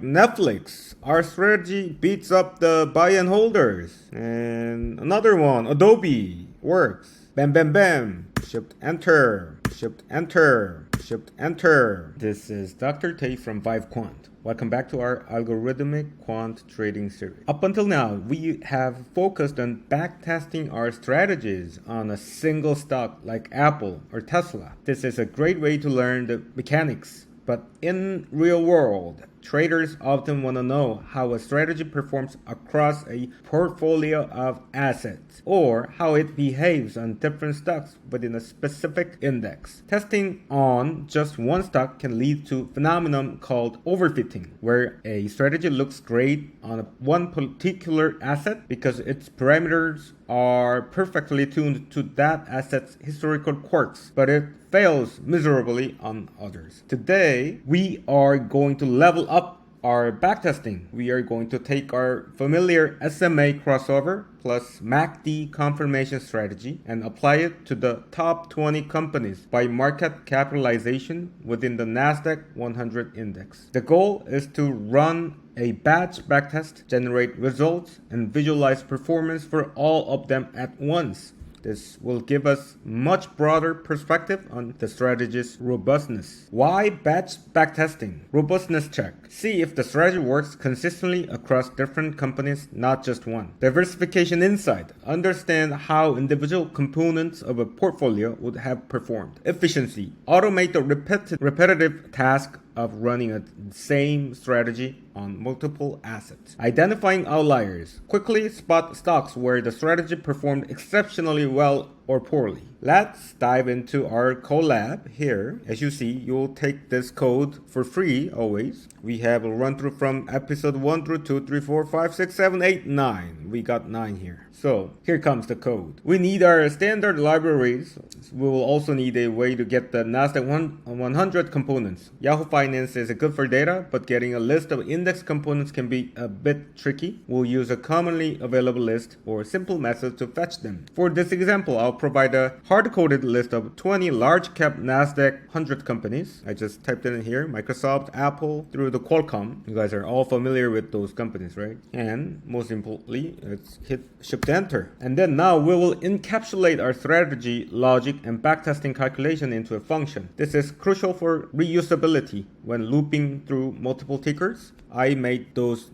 Netflix, our strategy beats up the buy and holders. And another one, Adobe, works. Bam, bam, bam. Shift enter, shift enter, shift enter. This is Dr. Tay from Quant. Welcome back to our algorithmic quant trading series. Up until now, we have focused on backtesting our strategies on a single stock like Apple or Tesla. This is a great way to learn the mechanics. But in real world, traders often want to know how a strategy performs across a portfolio of assets or how it behaves on different stocks within a specific index. Testing on just one stock can lead to a phenomenon called overfitting, where a strategy looks great on one particular asset because its parameters are perfectly tuned to that asset's historical quirks, but it fails miserably on others. Today, we are going to level up our backtesting. We are going to take our familiar SMA crossover plus MACD confirmation strategy and apply it to the top 20 companies by market capitalization within the Nasdaq 100 index. The goal is to run a batch backtest, generate results, and visualize performance for all of them at once. This will give us much broader perspective on the strategy's robustness. Why batch backtesting? Robustness check. See if the strategy works consistently across different companies, not just one. Diversification insight. Understand how individual components of a portfolio would have performed. Efficiency. Automate the repetitive task of running a same strategy on multiple assets. Identifying outliers. Quickly spot stocks where the strategy performed exceptionally well or poorly. Let's dive into our collab here. As you see, you'll take this code for free always. We have a run through from episode 1 through 2, 3, 4, 5, 6, 7, 8, 9. We got 9 here. So here comes the code. We need our standard libraries. We will also need a way to get the Nasdaq 100 components. Yahoo Finance is good for data, but getting a list of index components can be a bit tricky. We'll use a commonly available list or simple method to fetch them. For this example, I'll provide a hard-coded list of 20 large-cap Nasdaq 100 companies. I just typed it in here, Microsoft, Apple, through the Qualcomm. You guys are all familiar with those companies, right? And most importantly, let's hit Shift Enter. And then now we will encapsulate our strategy, logic, and backtesting calculation into a function. This is crucial for reusability when looping through multiple tickers. I made those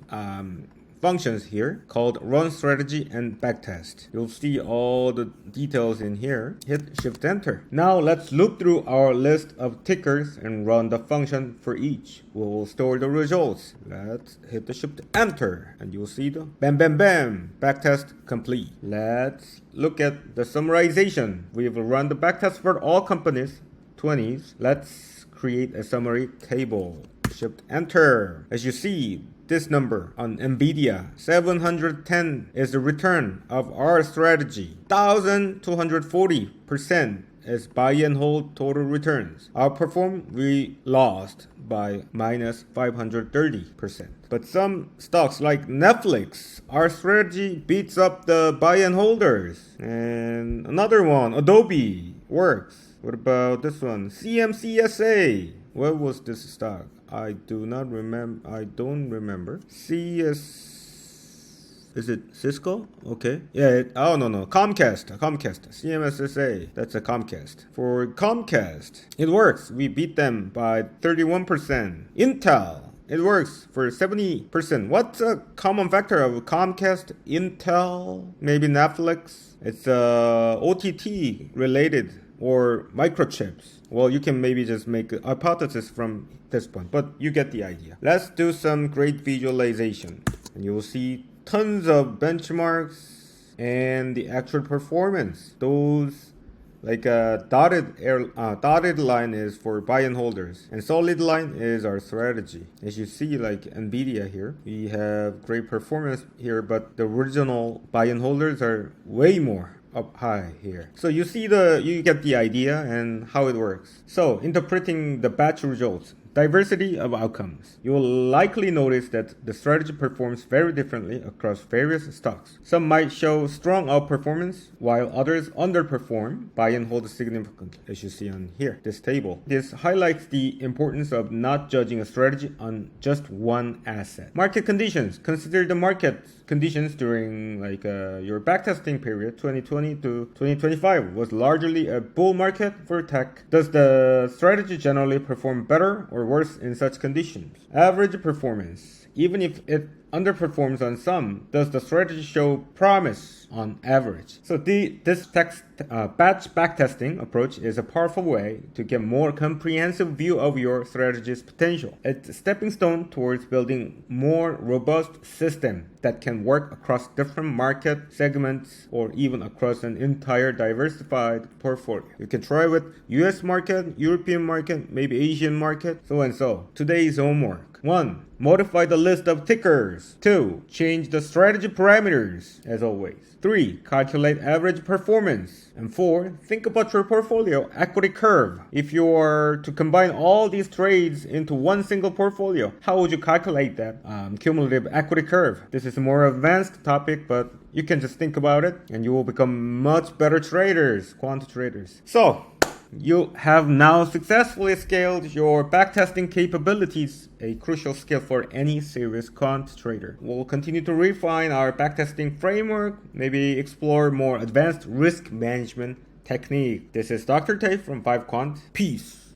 functions here called run strategy and backtest. You'll see all the details in here. Hit Shift Enter. Now let's loop through our list of tickers and run the function for each. We'll store the results. Let's hit the Shift Enter and you'll see the bam bam bam backtest complete. Let's look at the summarization. We've run the backtest for all companies, 20s. Let's create a summary table. Shift Enter. As you see, this number on NVIDIA, 710 is the return of our strategy. 1,240% is buy and hold total returns. Outperform, we lost by minus 530%. But some stocks like Netflix, our strategy beats up the buy and holders. And another one, Adobe, works. What about this one? CMCSA. What was this stock? I don't remember. Is it Cisco? Okay. Yeah. No. Comcast. CMSSA. That's a Comcast. For Comcast, it works. We beat them by 31%. Intel. It works for 70%. What's a common factor of Comcast, Intel, maybe Netflix? It's OTT related or microchips. Well, you can maybe just make a hypothesis from this point, but you get the idea. Let's do some great visualization. And you'll see tons of benchmarks and the actual performance. Those like a dotted line is for buy and holders, and solid line is our strategy. As you see, like NVIDIA here, we have great performance here, but the original buy and holders are way more up high here. So you get the idea and how it works. So interpreting the batch results. diversity of outcomes. You will likely notice that the strategy performs very differently across various stocks. Some might show strong outperformance, while others underperform, buy and hold significantly, as you see on here, this table. This highlights the importance of not judging a strategy on just one asset. Market conditions. Consider the market conditions during your backtesting period. 2020 to 2025 was largely a bull market for tech. Does the strategy generally perform better or worse in such conditions? Average performance. Even if it underperforms on some, does the strategy show promise on average? So this batch backtesting approach is a powerful way to get more comprehensive view of your strategy's potential. It's a stepping stone towards building more robust system that can work across different market segments or even across an entire diversified portfolio. You can try with US market, European market, maybe Asian market, so and so. Today's homework. 1. Modify the list of tickers. 2. Change the strategy parameters, as always. 3. Calculate average performance. And 4. Think about your portfolio equity curve. If you are to combine all these trades into one single portfolio, how would you calculate that cumulative equity curve? This is a more advanced topic, but you can just think about it and you will become much better traders, quant traders. So, you have now successfully scaled your backtesting capabilities, a crucial skill for any serious quant trader. We'll continue to refine our backtesting framework, maybe explore more advanced risk management technique. This is Dr. Tay from 5Quant. Peace.